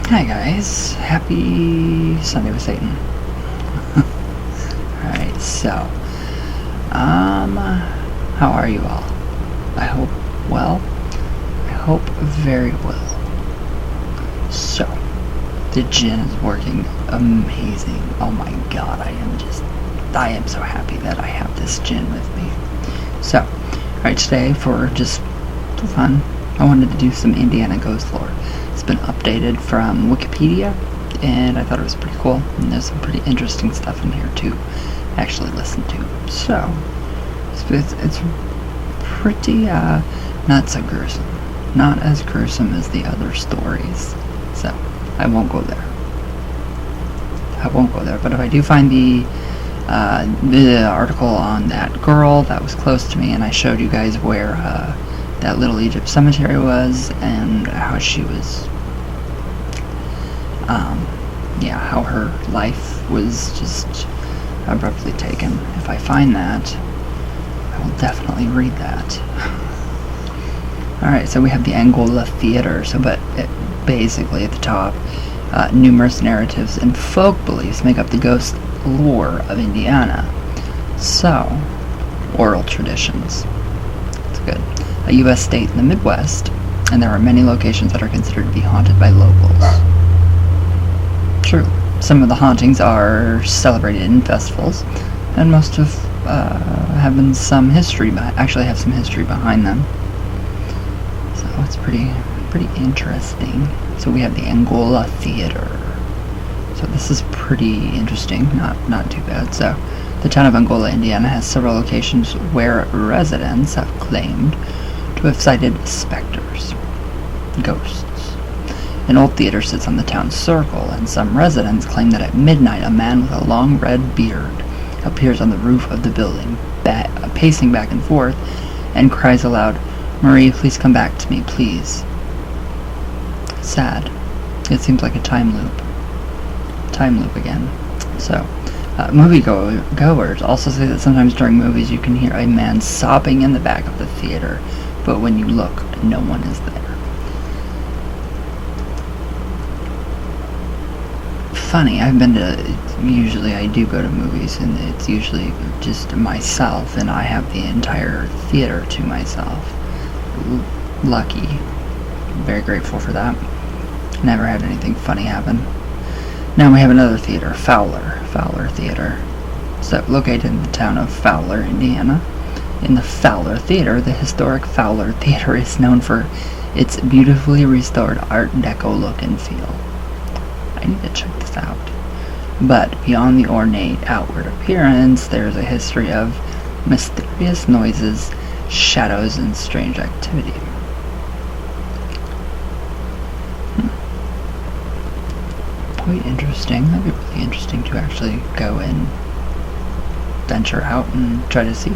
Hi guys, happy Sunday with Satan. Alright, so, how are you all? I hope well. I hope very well. So, the gin is working amazing. Oh my god, I am so happy that I have this gin with me. So, alright, today for fun, I wanted to do some Indiana ghost lore. It's been updated from Wikipedia, and I thought it was pretty cool, and there's some pretty interesting stuff in here to actually listen to. So, it's pretty, not so gruesome. Not as gruesome as the other stories. So, I won't go there. But if I do find the article on that girl that was close to me, and I showed you guys where, that Little Egypt cemetery was, and how she was, how her life was just abruptly taken. If I find that, I will definitely read that. Alright, so we have the Angola Theater, basically at the top, numerous narratives and folk beliefs make up the ghost lore of Indiana. So, oral traditions. It's good. A U.S. state in the Midwest, and there are many locations that are considered to be haunted by locals. True. Some of the hauntings are celebrated in festivals, and most have some history behind them. So it's pretty interesting. So we have the Angola Theater. So this is pretty interesting, not too bad. So the town of Angola, Indiana has several locations where residents have claimed to have sighted specters, ghosts. An old theater sits on the town's circle, and some residents claim that at midnight a man with a long red beard appears on the roof of the building, pacing back and forth, and cries aloud, "Marie, please come back to me, please." Sad. It seems like a time loop. Time loop again. So, moviegoers also say that sometimes during movies you can hear a man sobbing in the back of the theater, but when you look, no one is there. Funny, usually I do go to movies, and it's usually just myself, and I have the entire theater to myself. Lucky. Very grateful for that. Never had anything funny happen. Now we have another theater, Fowler Theater. So, located in the town of Fowler, Indiana. In the Fowler Theater, the historic Fowler Theater is known for its beautifully restored Art Deco look and feel. I need to check this out. But beyond the ornate outward appearance, there is a history of mysterious noises, shadows, and strange activity. Quite interesting. That'd be really interesting to actually go and venture out and try to see.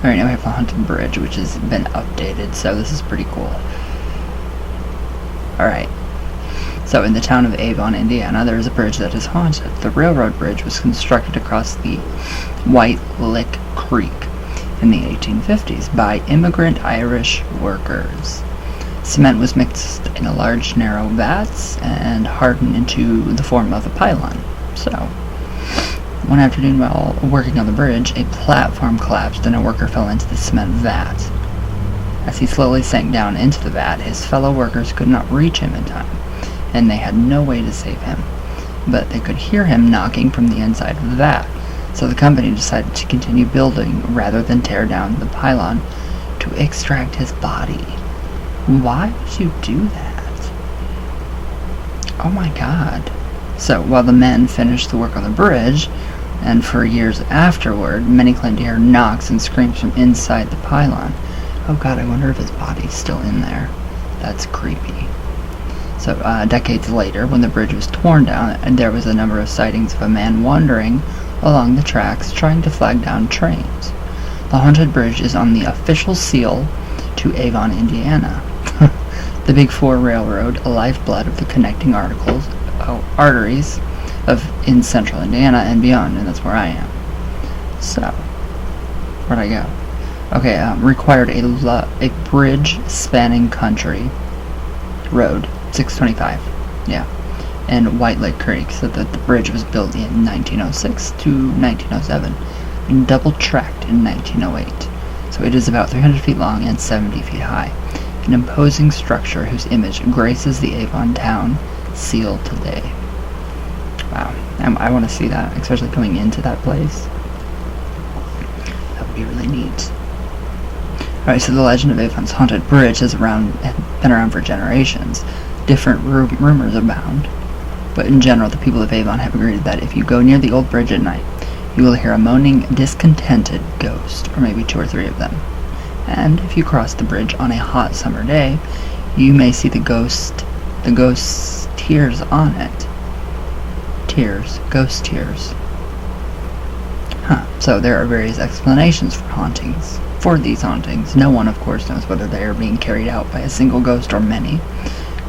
Alright, now we have the Haunted Bridge, which has been updated, so this is pretty cool. Alright, so in the town of Avon, Indiana, there is a bridge that is haunted. The railroad bridge was constructed across the White Lick Creek in the 1850s by immigrant Irish workers. Cement was mixed in a large, narrow vats and hardened into the form of a pylon. So, one afternoon while working on the bridge, a platform collapsed and a worker fell into the cement vat. As he slowly sank down into the vat, his fellow workers could not reach him in time, and they had no way to save him. But they could hear him knocking from the inside of the vat, so the company decided to continue building rather than tear down the pylon to extract his body. Why would you do that? Oh my god. So, while the men finished the work on the bridge, and for years afterward, many claimed to hear knocks and screams from inside the pylon. Oh god, I wonder if his body's still in there. That's creepy. So, decades later, when the bridge was torn down, and there was a number of sightings of a man wandering along the tracks trying to flag down trains. The haunted bridge is on the official seal to Avon, Indiana. The Big Four Railroad, a lifeblood of the connecting arteries in central Indiana and beyond, and that's where I am. So, where'd I go? Okay, required a bridge spanning country road, 625. Yeah. And White Lake Creek, so that the bridge was built in 1906 to 1907 and double-tracked in 1908. So it is about 300 feet long and 70 feet high, an imposing structure whose image graces the Avon town seal today. Wow, I want to see that, especially going into that place. That would be really neat. Alright, so the legend of Avon's haunted bridge has been around for generations. Different rumors abound. But in general, the people of Avon have agreed that if you go near the old bridge at night, you will hear a moaning, discontented ghost, or maybe 2 or 3 of them. And if you cross the bridge on a hot summer day, you may see the ghost's tears on it. Ghost tears. So there are various explanations for these hauntings. No one, of course, knows whether they are being carried out by a single ghost or many.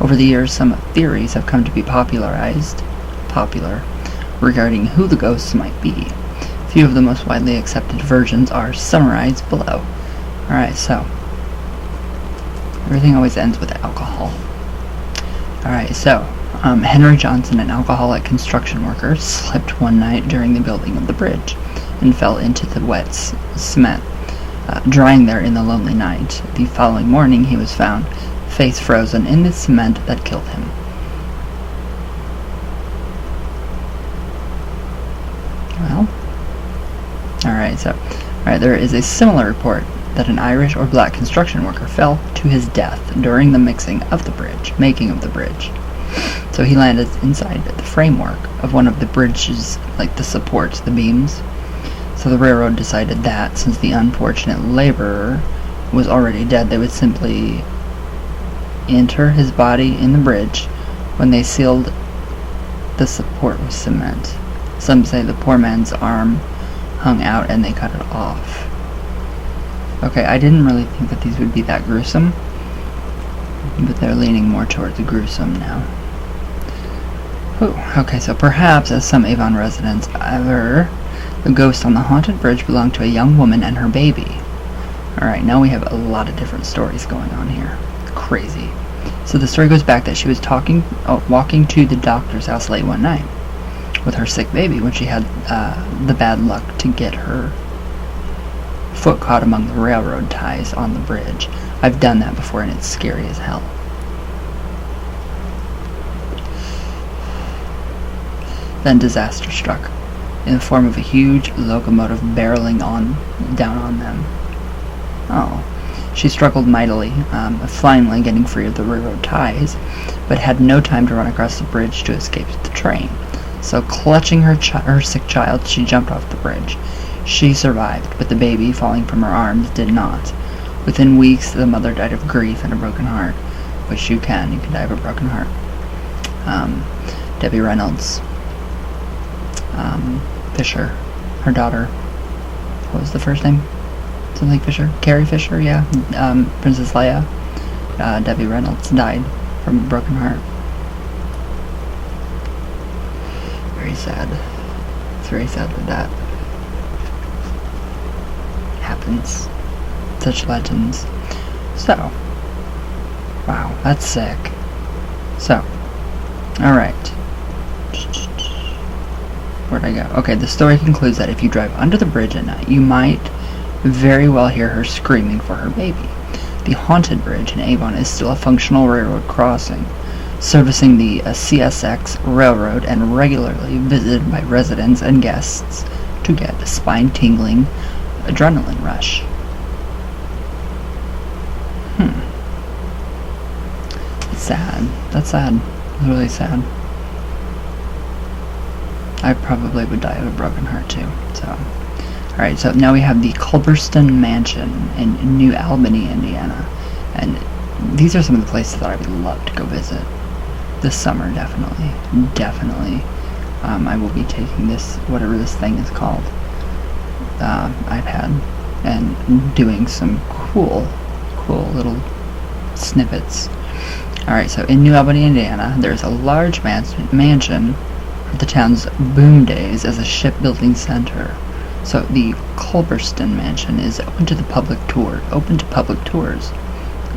Over the years, some theories have come to be popular regarding who the ghosts might be. Few of the most widely accepted versions are summarized below. Alright, so everything always ends with alcohol. Alright, so Henry Johnson, an alcoholic construction worker, slipped one night during the building of the bridge and fell into the wet cement, drying there in the lonely night. The following morning he was found, face frozen in the cement that killed him. Well, alright, there is a similar report that an Irish or black construction worker fell to his death during the making of the bridge. So he landed inside the framework of one of the bridge's, like the supports, the beams. So the railroad decided that, since the unfortunate laborer was already dead, they would simply enter his body in the bridge when they sealed the support with cement. Some say the poor man's arm hung out and they cut it off. Okay, I didn't really think that these would be that gruesome, but they're leaning more towards the gruesome now. Ooh, okay, so perhaps, as some Avon residents aver, the ghost on the haunted bridge belonged to a young woman and her baby. Alright, now we have a lot of different stories going on here. Crazy. So the story goes back that she was walking to the doctor's house late one night with her sick baby when she had the bad luck to get her foot caught among the railroad ties on the bridge. I've done that before and it's scary as hell. Then disaster struck, in the form of a huge locomotive barreling down on them. Oh. She struggled mightily, finally getting free of the railroad ties, but had no time to run across the bridge to escape the train. So clutching her sick child, she jumped off the bridge. She survived, but the baby, falling from her arms, did not. Within weeks, the mother died of grief and a broken heart, which you can die of a broken heart. Debbie Reynolds, Fisher, her daughter, what was the first name? Something Fisher? Carrie Fisher, yeah. Princess Leia. Debbie Reynolds died from a broken heart. Very sad. It's very sad that happens. Such legends. So, wow, that's sick. So, alright. Where'd I go? Okay, the story concludes that if you drive under the bridge at night, you might very well hear her screaming for her baby. The haunted bridge in Avon is still a functional railroad crossing, servicing the CSX railroad and regularly visited by residents and guests to get a spine-tingling adrenaline rush. It's sad. That's sad. It's really sad. I probably would die of a broken heart too. So, alright, so now we have the Culbertson Mansion in New Albany, Indiana. And these are some of the places that I would love to go visit. This summer, definitely. I will be taking this, whatever this thing is called, iPad, and doing some cool little snippets. Alright, so in New Albany, Indiana, there's a large mansion of the town's boom days as a shipbuilding center. So the Culberston Mansion is open to public tours.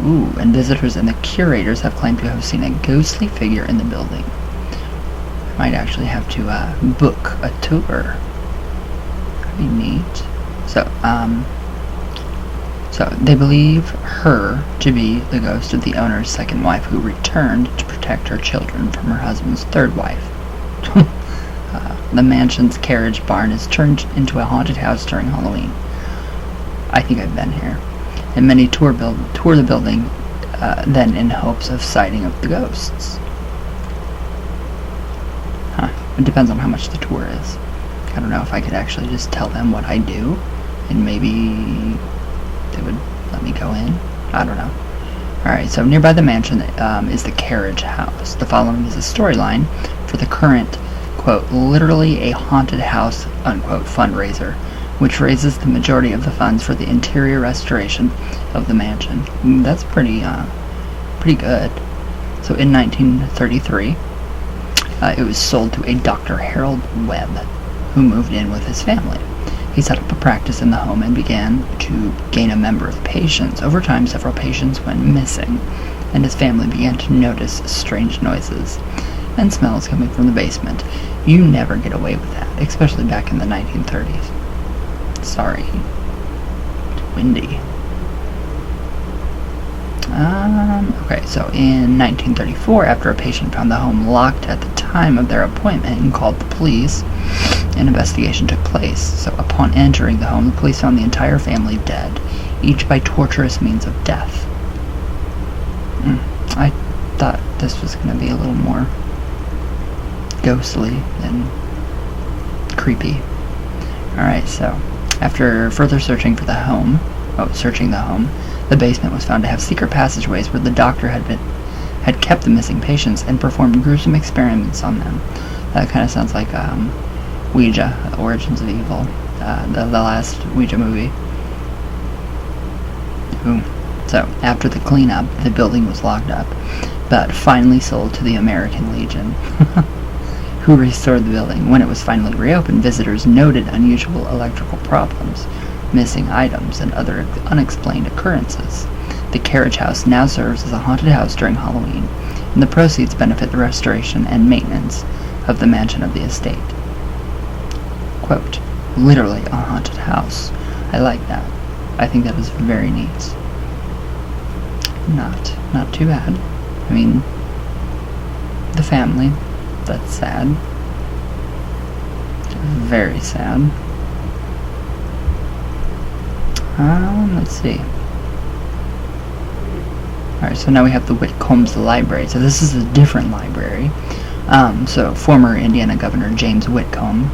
Ooh, and visitors and the curators have claimed to have seen a ghostly figure in the building. I might actually have to book a tour. That'd be neat. So they believe her to be the ghost of the owner's second wife, who returned to protect her children from her husband's third wife. The mansion's carriage barn is turned into a haunted house during Halloween. I think I've been here. And many tour the building then in hopes of sighting of the ghosts. It depends on how much the tour is. I don't know if I could actually just tell them what I do, and maybe they would let me go in. I don't know. Alright, so nearby the mansion is the carriage house. The following is a storyline for the current, quote, literally a haunted house, unquote, fundraiser, which raises the majority of the funds for the interior restoration of the mansion. That's pretty good. So in 1933, it was sold to a Dr. Harold Webb, who moved in with his family. He set up a practice in the home and began to gain a number of patients. Over time, several patients went missing, and his family began to notice strange noises and smells coming from the basement. You never get away with that, especially back in the 1930s. Sorry. It's windy. Okay, so in 1934, after a patient found the home locked at the time of their appointment and called the police, an investigation took place. So upon entering the home, the police found the entire family dead, each by torturous means of death. I thought this was going to be a little more ghostly than creepy. Alright, so after further searching the home, the basement was found to have secret passageways where the doctor had kept the missing patients and performed gruesome experiments on them. That kind of sounds like Ouija, Origins of Evil, the last Ouija movie. Ooh. So after the cleanup, the building was locked up, but finally sold to the American Legion, who restored the building. When it was finally reopened, visitors noted unusual electrical problems, missing items, and other unexplained occurrences. The carriage house now serves as a haunted house during Halloween, and the proceeds benefit the restoration and maintenance of the mansion of the estate. Quote, literally a haunted house. I like that. I think that is very neat. Not too bad. I mean, the family, that's sad. Very sad. Let's see. Alright, so now we have the Whitcomb's Library. So this is a different library. So former Indiana Governor James Whitcomb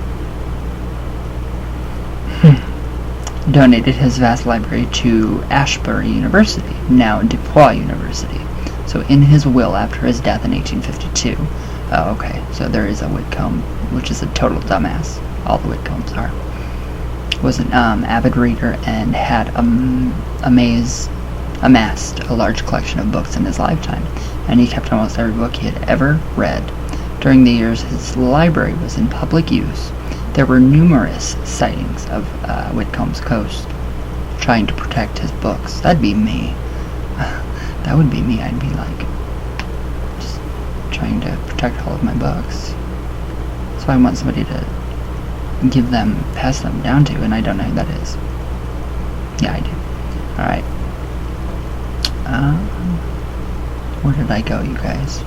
donated his vast library to Ashbury University, now DePauw University. So in his will after his death in 1852, okay, so there is a Whitcomb, which is a total dumbass. All the Whitcombs are. Was an avid reader and had amassed a large collection of books in his lifetime, and he kept almost every book he had ever read. During the years his library was in public use, there were numerous sightings of Whitcomb's ghost trying to protect his books. That'd be me. That would be me. I'd be like, just trying to protect all of my books. So I want somebody to pass them down to, and I don't know who that is. Yeah, I do. Alright. Where did I go, you guys?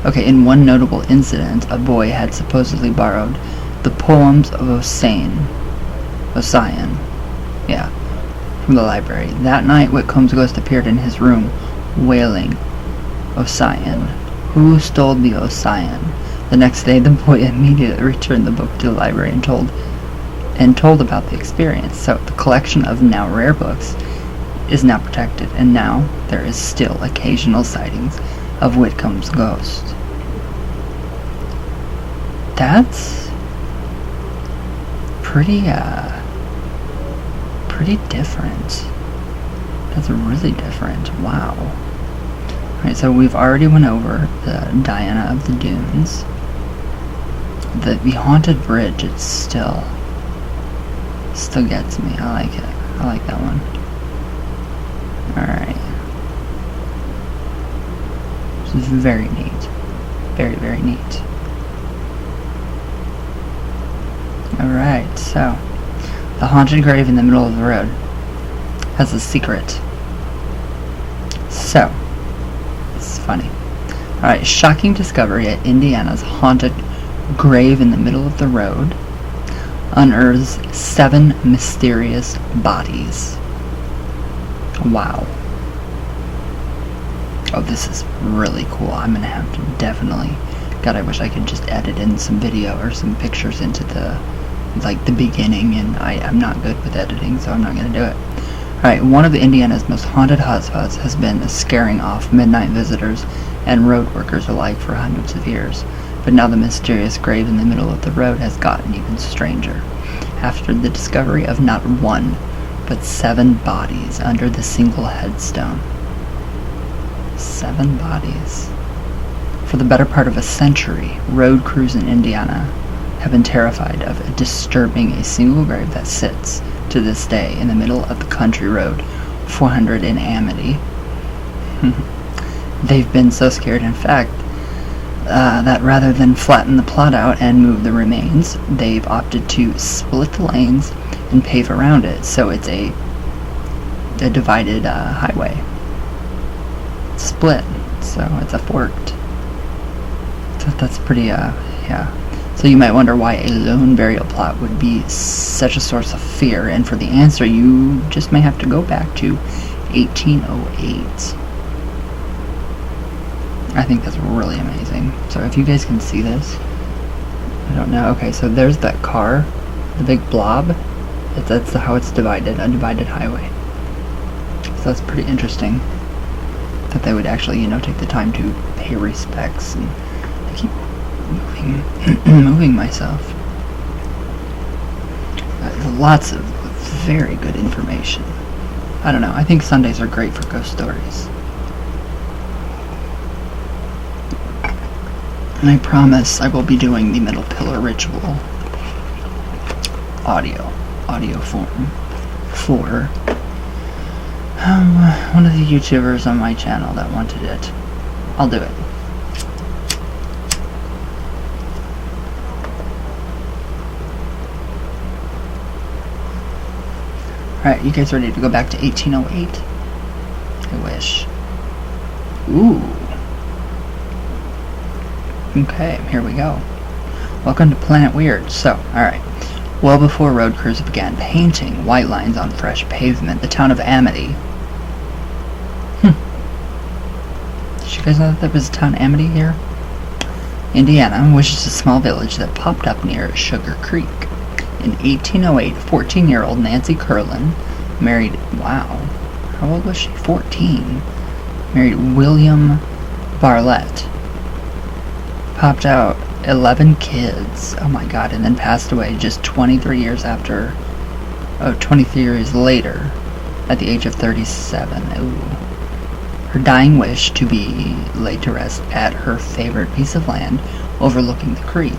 Okay, in one notable incident, a boy had supposedly borrowed the poems of Ossian, from the library. That night, Whitcomb's ghost appeared in his room, wailing, Ossian. Who stole the Ossian? The next day, the boy immediately returned the book to the library and told about the experience. So the collection of now rare books is now protected, and now there is still occasional sightings of Whitcomb's ghost. That's pretty different. That's really different. Wow. Alright, so we've already went over the Diana of the Dunes. The haunted bridge, it's still Still gets me. I like it. I like that one. Alright. This is very neat. Very, very neat. Alright, so the haunted grave in the middle of the road has a secret. So, this is funny. Alright, shocking discovery at Indiana's haunted grave in the middle of the road unearths 7 mysterious bodies. Wow. Oh, this is really cool. I'm gonna have to definitely... God, I wish I could just edit in some video or some pictures into the beginning, and I'm not good with editing, so I'm not gonna do it. Alright, one of Indiana's most haunted hotspots has been scaring off midnight visitors and road workers alike for hundreds of years. But now the mysterious grave in the middle of the road has gotten even stranger. After the discovery of not 1, but 7 bodies under the single headstone. 7 bodies. For the better part of a century, road crews in Indiana have been terrified of disturbing a single grave that sits, to this day, in the middle of the country road 400 in Amity. They've been so scared, in fact, that rather than flatten the plot out and move the remains, they've opted to split the lanes and pave around it, so it's a divided highway. Split, so it's a forked. So that's pretty, yeah. So you might wonder why a lone burial plot would be such a source of fear, and for the answer you just may have to go back to 1808. I think that's really amazing. So if you guys can see this, I don't know. Okay, so there's that car, the big blob. That's how it's divided, a divided highway. So that's pretty interesting that they would actually, take the time to pay respects. And I keep moving myself. Lots of very good information. I don't know. I think Sundays are great for ghost stories. And I promise I will be doing the middle pillar ritual audio form for one of the YouTubers on my channel that wanted it. I'll do it. Alright, you guys ready to go back to 1808? I wish. Ooh. Okay, here we go. Welcome to Planet Weird. So, alright. Well before road crews began painting white lines on fresh pavement, the town of Amity... Did you guys know that there was a town Amity here? Indiana, which is a small village that popped up near Sugar Creek. In 1808, 14-year-old Nancy Curlin married... Wow. How old was she? 14. Married William Barlett. Popped out 11 kids. Oh my god, and then passed away just 23 years after... 23 years later, at the age of 37. Ooh. Her dying wish to be laid to rest at her favorite piece of land overlooking the creek.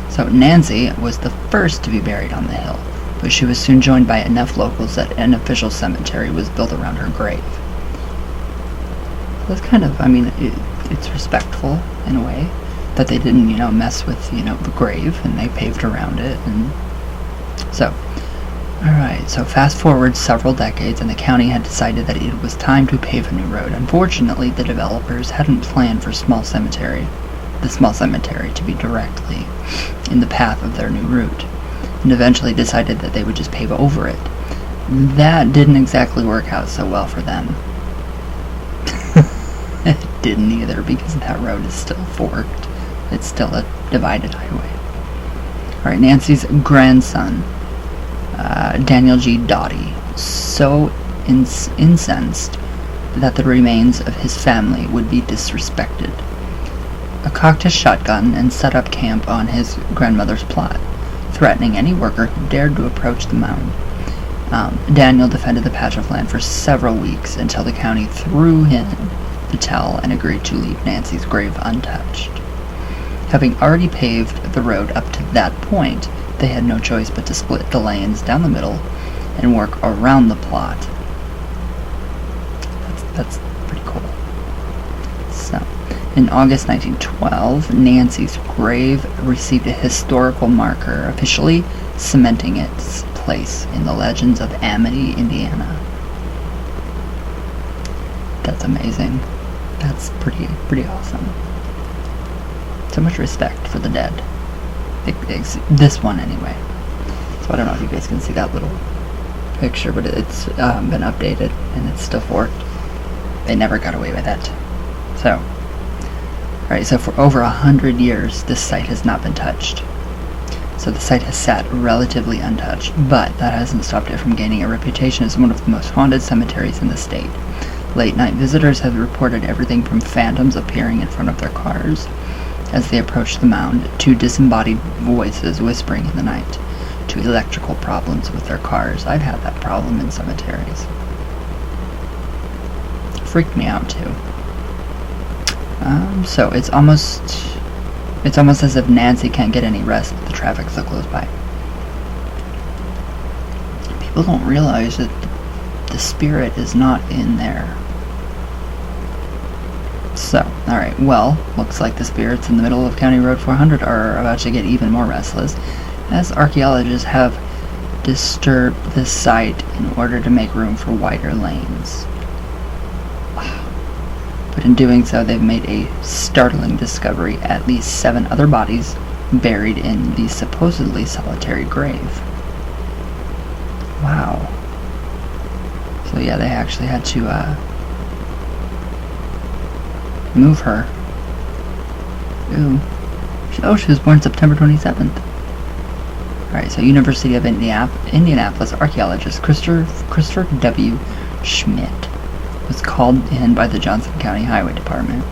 So Nancy was the first to be buried on the hill, but she was soon joined by enough locals that an official cemetery was built around her grave. That's kind of, it's respectful in a way that they didn't, mess with, the grave, and they paved around it. And so, alright, so fast forward several decades, and the county had decided that it was time to pave a new road. Unfortunately, the developers hadn't planned for the small cemetery to be directly in the path of their new route, and eventually decided that they would just pave over it. That didn't exactly work out so well for them. It didn't either, because that road is still forked. It's still a divided highway. Alright, Nancy's grandson, Daniel G. Doughty, so incensed that the remains of his family would be disrespected, cocked his shotgun and set up camp on his grandmother's plot, threatening any worker who dared to approach the mound. Daniel defended the patch of land for several weeks until the county threw in the towel and agreed to leave Nancy's grave untouched. Having already paved the road up to that point, they had no choice but to split the lands down the middle and work around the plot. That's pretty cool. So, in August 1912, Nancy's grave received a historical marker, officially cementing its place in the legends of Amity, Indiana. That's amazing. That's pretty awesome. So much respect for the dead. This one, anyway. So I don't know if you guys can see that little picture, but it's been updated and it's still forked. They never got away with it. So, alright, so for over 100 years, this site has not been touched. So the site has sat relatively untouched, but that hasn't stopped it from gaining a reputation as one of the most haunted cemeteries in the state. Late-night visitors have reported everything from phantoms appearing in front of their cars as they approach the mound, to disembodied voices whispering in the night, to electrical problems with their cars. I've had that problem in cemeteries. Freaked me out too. So it's almost as if Nancy can't get any rest with the traffic so close by. People don't realize that the spirit is not in there. So, alright, well, looks like the spirits in the middle of County Road 400 are about to get even more restless, as archaeologists have disturbed this site in order to make room for wider lanes. But in doing so, they've made a startling discovery: at least 7 other bodies buried in the supposedly solitary grave. Wow. So yeah, they actually had to move her. Ooh. Oh, she was born September 27th. Alright, so University of Indianapolis archaeologist Christopher W. Schmidt was called in by the Johnson County Highway Department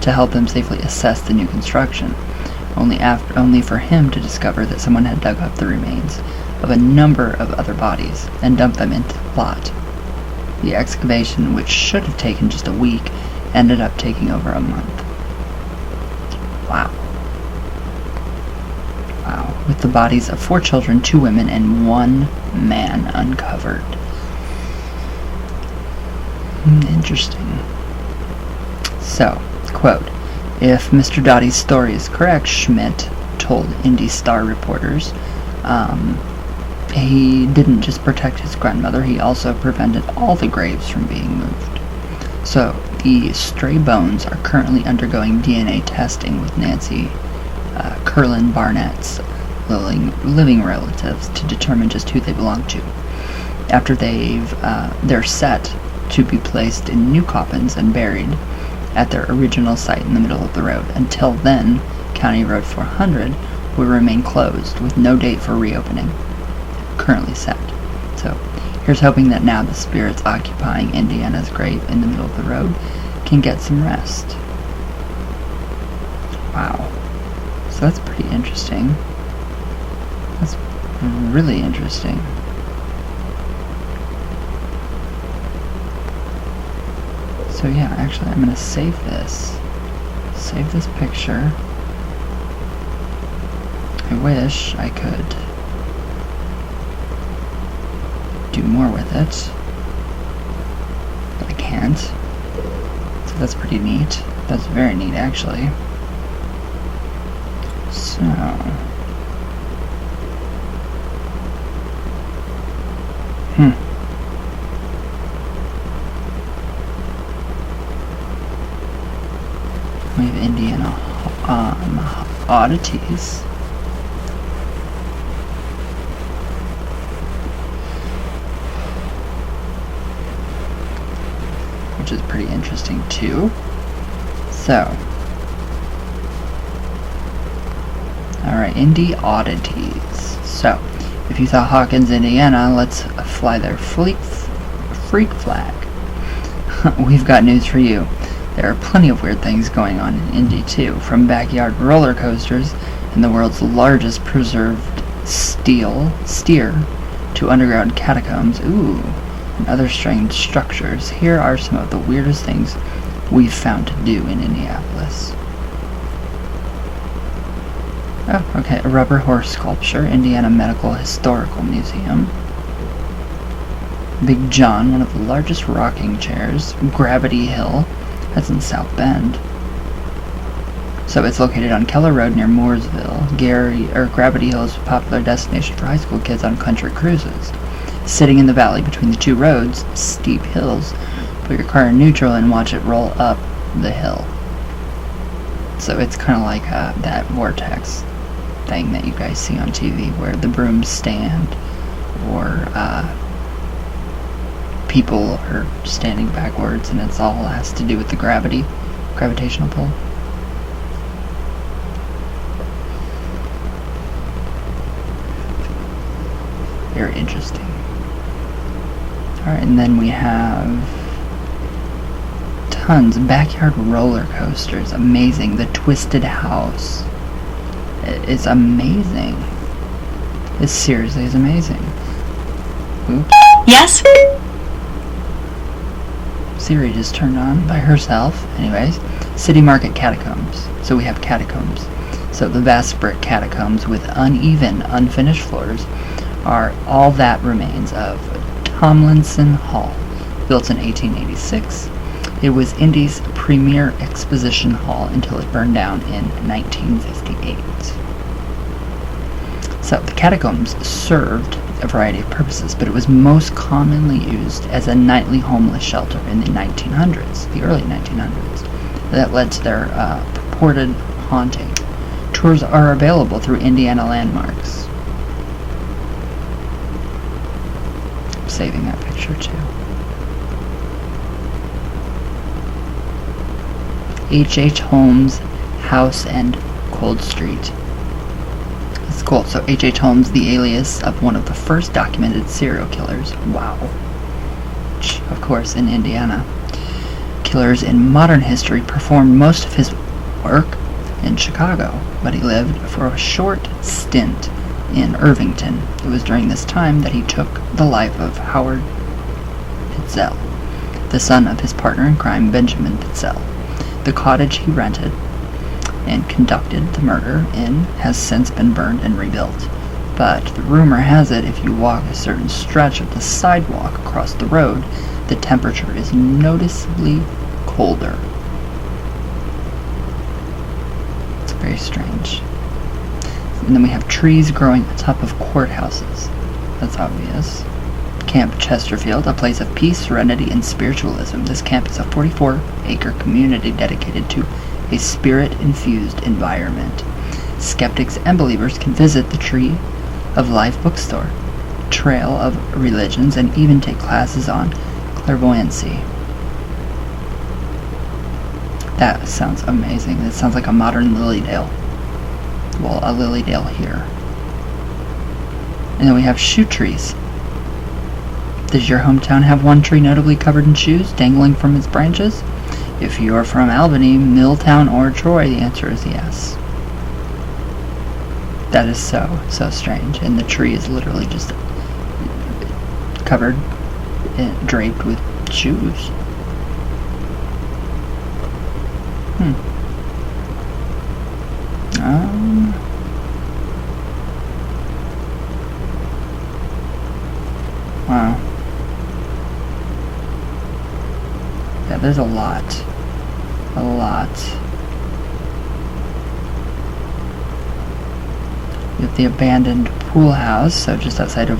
to help them safely assess the new construction, only for him to discover that someone had dug up the remains of a number of other bodies and dumped them into the plot. The excavation, which should have taken just a week, ended up taking over a month. Wow. Wow. With the bodies of 4 children, 2 women, and 1 man uncovered. Interesting. So, quote, "If Mr. Dottie's story is correct," Schmidt told Indy Star reporters, he didn't just protect his grandmother, he also prevented all the graves from being moved. So, the stray bones are currently undergoing DNA testing with Nancy Curlin Barnett's living relatives to determine just who they belong to. After they're set to be placed in new coffins and buried at their original site in the middle of the road. Until then, County Road 400 will remain closed with no date for reopening currently set. So here's hoping that now the spirits occupying Indiana's grave in the middle of the road can get some rest. Wow. So that's pretty interesting. That's really interesting. So yeah, actually I'm gonna save this picture. I wish I could do more with it, but I can't. So that's pretty neat. That's very neat, actually. So we have Indiana oddities. Which is pretty interesting too. So, alright, Indy oddities. So, if you thought Hawkins, Indiana, let's fly their freak flag. We've got news for you. There are plenty of weird things going on in Indy too, from backyard roller coasters and the world's largest preserved steer to underground catacombs, and other strange structures. Here are some of the weirdest things we've found to do in Indianapolis. Oh, okay. A rubber horse sculpture, Indiana Medical Historical Museum. Big John, one of the largest rocking chairs. Gravity Hill, that's in South Bend. So it's located on Keller Road near Mooresville. Gravity Hill is a popular destination for high school kids on country cruises. Sitting in the valley between the two roads, steep hills, put your car in neutral and watch it roll up the hill. So it's kind of like that vortex thing that you guys see on TV where the brooms stand or people are standing backwards, and it's all has to do with the gravitational pull. Very interesting. Alright, and then we have tons of backyard roller coasters. Amazing. The Twisted House. It's amazing. It seriously is amazing. Oops. Yes? Siri just turned on by herself. Anyways, City Market Catacombs. So we have catacombs. So the vast brick catacombs with uneven, unfinished floors are all that remains of Tomlinson Hall, built in 1886. It was Indy's premier exposition hall until it burned down in 1958. So the catacombs served a variety of purposes, but it was most commonly used as a nightly homeless shelter in the 1900s, the early 1900s. That led to their purported haunting. Tours are available through Indiana landmarks. I'm saving that picture too. H.H. Holmes' house and Cold Street. It's cool. So H.H. Holmes, the alias of one of the first documented serial killers. Wow. Of course, in Indiana. Killers in modern history performed most of his work in Chicago, but he lived for a short stint in Irvington. It was during this time that he took the life of Howard Pitzel, the son of his partner in crime, Benjamin Pitzel. The cottage he rented and conducted the murder in has since been burned and rebuilt. But the rumor has it if you walk a certain stretch of the sidewalk across the road, the temperature is noticeably colder. It's very strange. And then we have trees growing atop of courthouses. That's obvious. Camp Chesterfield, a place of peace, serenity, and spiritualism. This camp is a 44-acre community dedicated to a spirit-infused environment. Skeptics and believers can visit the Tree of Life bookstore, Trail of Religions, and even take classes on clairvoyancy. That sounds amazing. That sounds like a modern Lilydale. Well, a Lilydale here. And then we have shoe trees. Does your hometown have one tree notably covered in shoes dangling from its branches? If you are from Albany, Milltown, or Troy, the answer is yes. That is so strange. And the tree is literally just covered, draped with shoes. Wow. Yeah, there's a lot. We have the abandoned pool house, so just outside of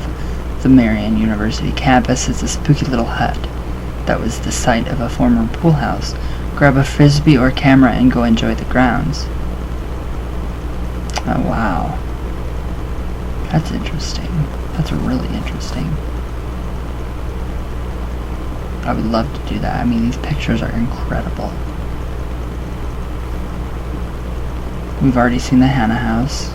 the Marian University campus is a spooky little hut that was the site of a former pool house. Grab a frisbee or camera and go enjoy the grounds. Oh wow. That's interesting. That's really interesting. I would love to do that. I mean, these pictures are incredible. We've already seen the Hannah House.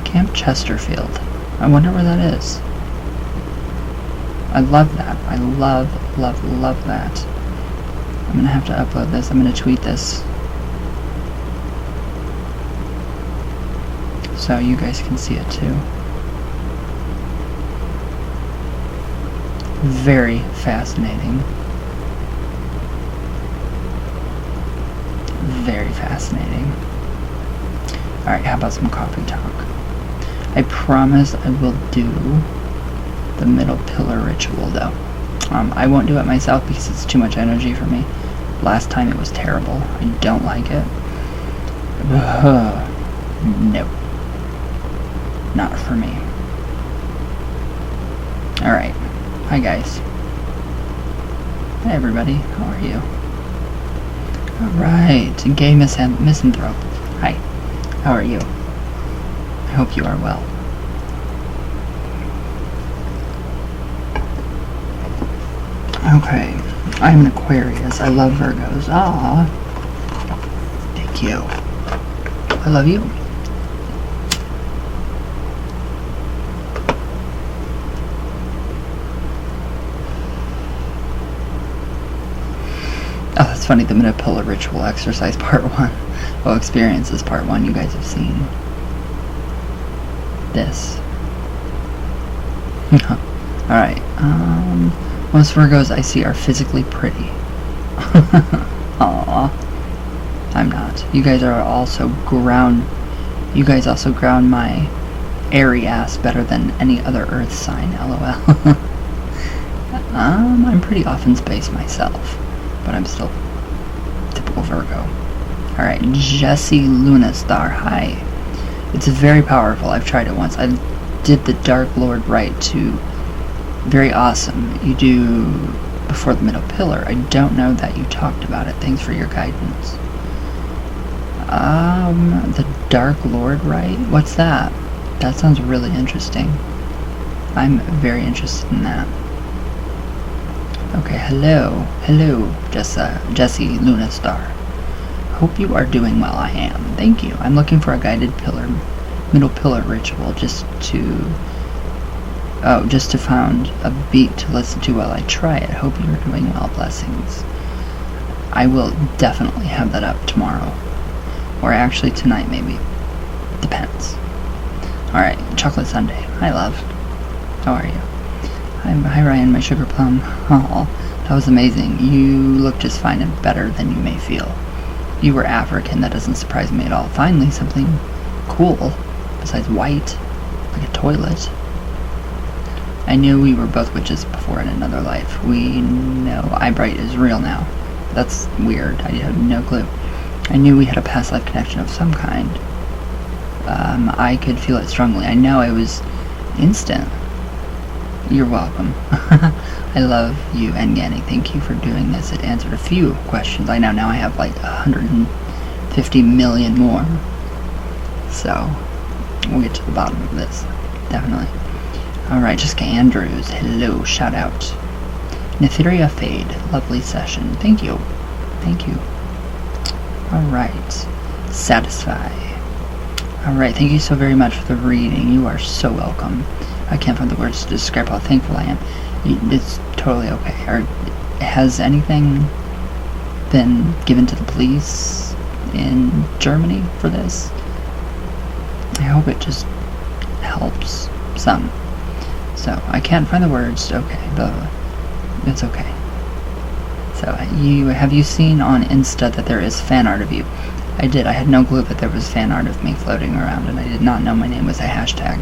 Camp Chesterfield. I wonder where that is. I love that. I love that. I'm gonna have to upload this. I'm gonna tweet this, so you guys can see it too. Very fascinating. very fascinating. Alright, how about some coffee talk? I promise I will do the middle pillar ritual, though. I won't do it myself because it's too much energy for me. Last time it was terrible. I don't like it. No. Not for me. Alright. Hi, guys. Hi, everybody. How are you? Alright. Gay misanthrope. Hi. How are you? I hope you are well. Okay. I'm an Aquarius. I love Virgos. Ah. Thank you. I love you. Oh, that's funny. The Manipula Ritual Exercise Part 1. Oh, Experiences Part 1. You guys have seen this. Alright. Most Virgos I see are physically pretty. Aww. I'm not. You guys are also ground... You guys also ground my airy ass better than any other Earth sign, lol. I'm pretty off in space myself, but I'm still typical Virgo. Alright, Jesse Lunastar, hi. It's very powerful. I've tried it once. I did the Dark Lord Rite too. Very awesome. You do before the middle pillar. I don't know that you talked about it. Thanks for your guidance. The Dark Lord Rite? What's that? That sounds really interesting. I'm very interested in that. Okay, hello, Jesse Lunastar. Hope you are doing well. I am. Thank you. I'm looking for a guided middle pillar ritual just to find a beat to listen to while I try it. Hope you are doing well. Blessings. I will definitely have that up tomorrow, or actually tonight, maybe. Depends. All right, chocolate sundae. Hi, love. How are you? Hi, Ryan, my sugar plum. Oh, that was amazing. You look just fine and better than you may feel. You were African. That doesn't surprise me at all. Finally, something cool besides white, like a toilet. I knew we were both witches before in another life. We know Eyebright is real now. That's weird. I had no clue. I knew we had a past life connection of some kind. I could feel it strongly. I know it was instant. You're welcome. I love you and Yanni. Thank you for doing this. It answered a few questions. I know now I have like 150 million more. So, we'll get to the bottom of this. Definitely. Alright, Jessica Andrews. Hello. Shout out. Netheria Fade. Lovely session. Thank you. Thank you. Alright. Satisfy. Alright, thank you so very much for the reading. You are so welcome. I can't find the words to describe how thankful I am. It's totally okay. Has anything been given to the police in Germany for this? I hope it just helps some. So, I can't find the words. Okay, but it's okay. So, have you seen on Insta that there is fan art of you? I did. I had no clue that there was fan art of me floating around, and I did not know my name was a hashtag.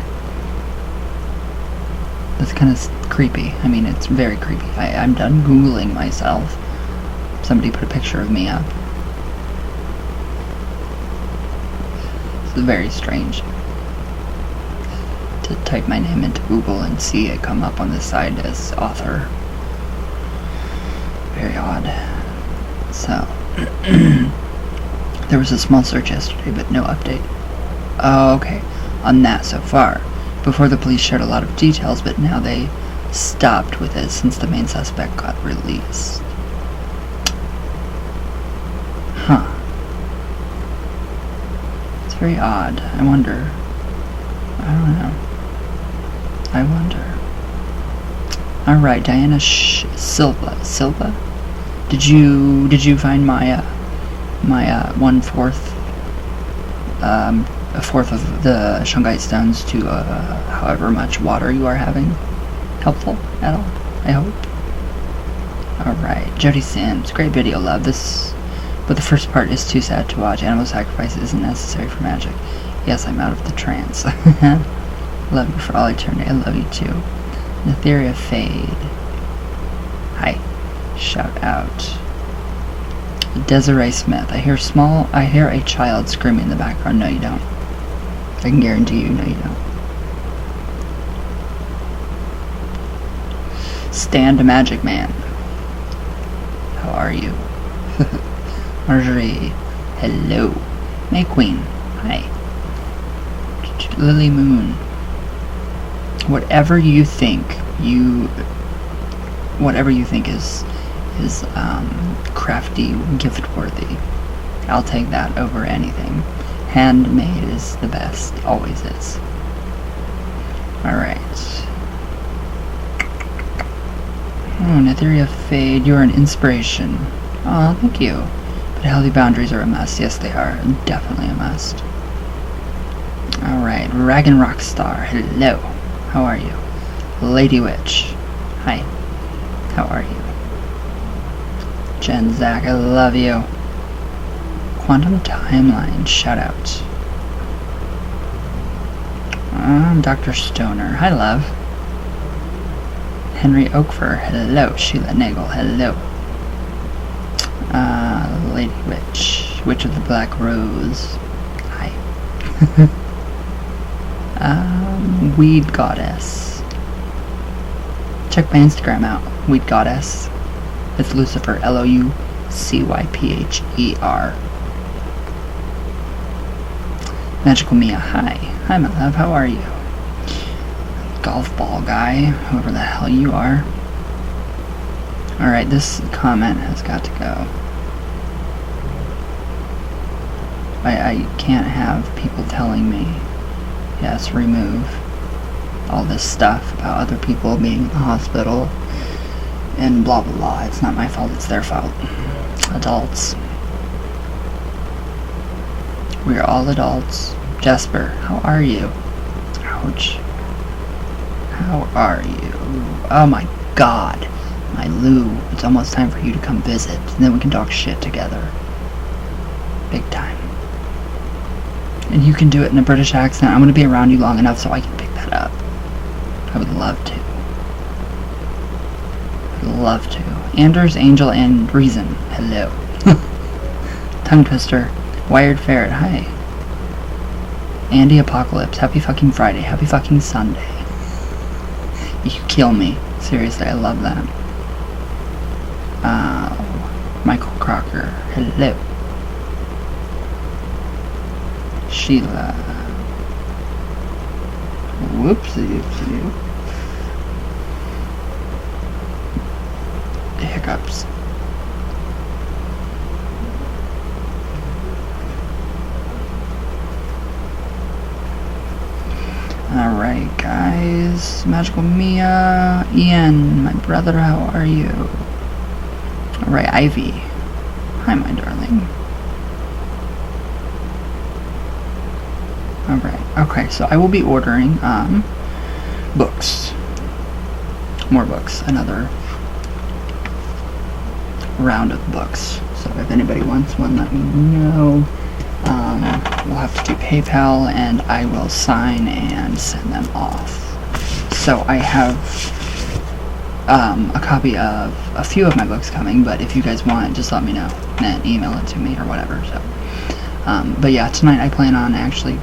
That's kind of creepy. I mean, it's very creepy. I'm done Googling myself. Somebody put a picture of me up. It's very strange to type my name into Google and see it come up on the side as author. Very odd. So, there was a small search yesterday, but no update. Oh, okay. On that so far. Before the police shared a lot of details, but now they stopped with it since the main suspect got released. Huh. It's very odd. I wonder. I don't know. I wonder. Alright, Diana Silva. Silva? Did you find my 1/4 a fourth of the Shungite stones to however much water you are having helpful at all? I hope. Alright, Jody Sims, great video, love. This But the first part is too sad to watch. Animal sacrifice isn't necessary for magic. Yes, I'm out of the trance. Love you for all eternity. I love you too. The Theory of Fade. Hi. Shout out. Desiree Smith. I hear a child screaming in the background. No, you don't. I can guarantee you, no, you don't. Stand Magic Man. How are you? Marjorie. Hello. May Queen. Hi. Lily Moon. Whatever you think is crafty, gift worthy, I'll take that over anything. Handmade is the best, always is. Alright. Oh, Netheria Fade, you're an inspiration. Oh, thank you. But healthy boundaries are a must. Yes, they are. Definitely a must. Alright, Dragon Rockstar. Hello. How are you? Lady Witch. Hi. How are you? Jen Zach, I love you. Quantum Timeline, shout out. Dr. Stoner, hi love. Henry Oakfur, hello. Sheila Nagel, hello. Lady Witch, Witch of the Black Rose, hi. Weed Goddess. Check my Instagram out, Weed Goddess. It's Lucifer, Loucypher. Magical Mia, hi. Hi, my love, how are you? Golf ball guy, whoever the hell you are. Alright, this comment has got to go. I can't have people telling me, yes, remove all this stuff about other people being in the hospital and blah blah blah. It's not my fault, it's their fault. Adults. We're all adults. Jasper, how are you? Ouch. How are you? Oh my god. My Lou, it's almost time for you to come visit, and then we can talk shit together. Big time. And you can do it in a British accent. I'm gonna be around you long enough so I can pick that up. I would love to. Love to. Anders, Angel, and Reason. Hello. Tongue Twister. Wired Ferret. Hi. Andy Apocalypse. Happy fucking Friday. Happy fucking Sunday. You kill me. Seriously, I love that. Michael Crocker. Hello. Sheila. Whoopsie. Hiccups. Alright, guys. Magical Mia. Ian, my brother, how are you? Alright, Ivy. Hi, my darling. Alright, okay, so I will be ordering, books. More books. Another round of books. So if anybody wants one, let me know. We'll have to do PayPal, and I will sign and send them off. So I have a copy of a few of my books coming, but if you guys want it, just let me know and email it to me or whatever. So, but yeah, tonight I plan on actually,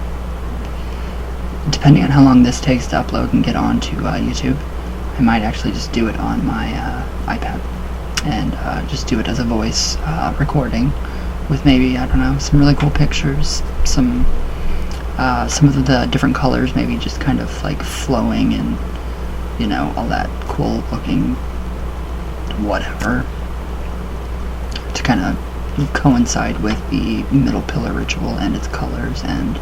depending on how long this takes to upload and get onto YouTube, I might actually just do it on my iPad and just do it as a voice recording with maybe, I don't know, some really cool pictures, some of the different colors maybe just kind of like flowing and, you know, all that cool looking whatever to kind of coincide with the middle pillar ritual and its colors and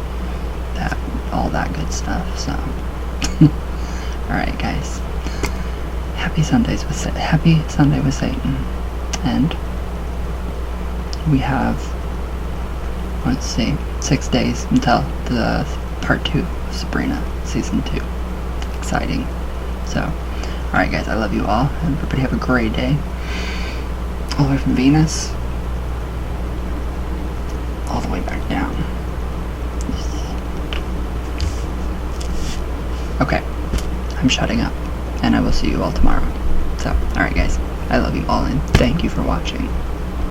that, all that good stuff. So alright guys, happy Sunday with Satan, and we have, let's see, 6 days until the part 2 of Sabrina season 2. Exciting. So, alright guys, I love you all. Everybody have a great day. All the way from Venus. way back down. Okay, I'm shutting up, and I will see you all tomorrow. So, alright guys, I love you all, and thank you for watching.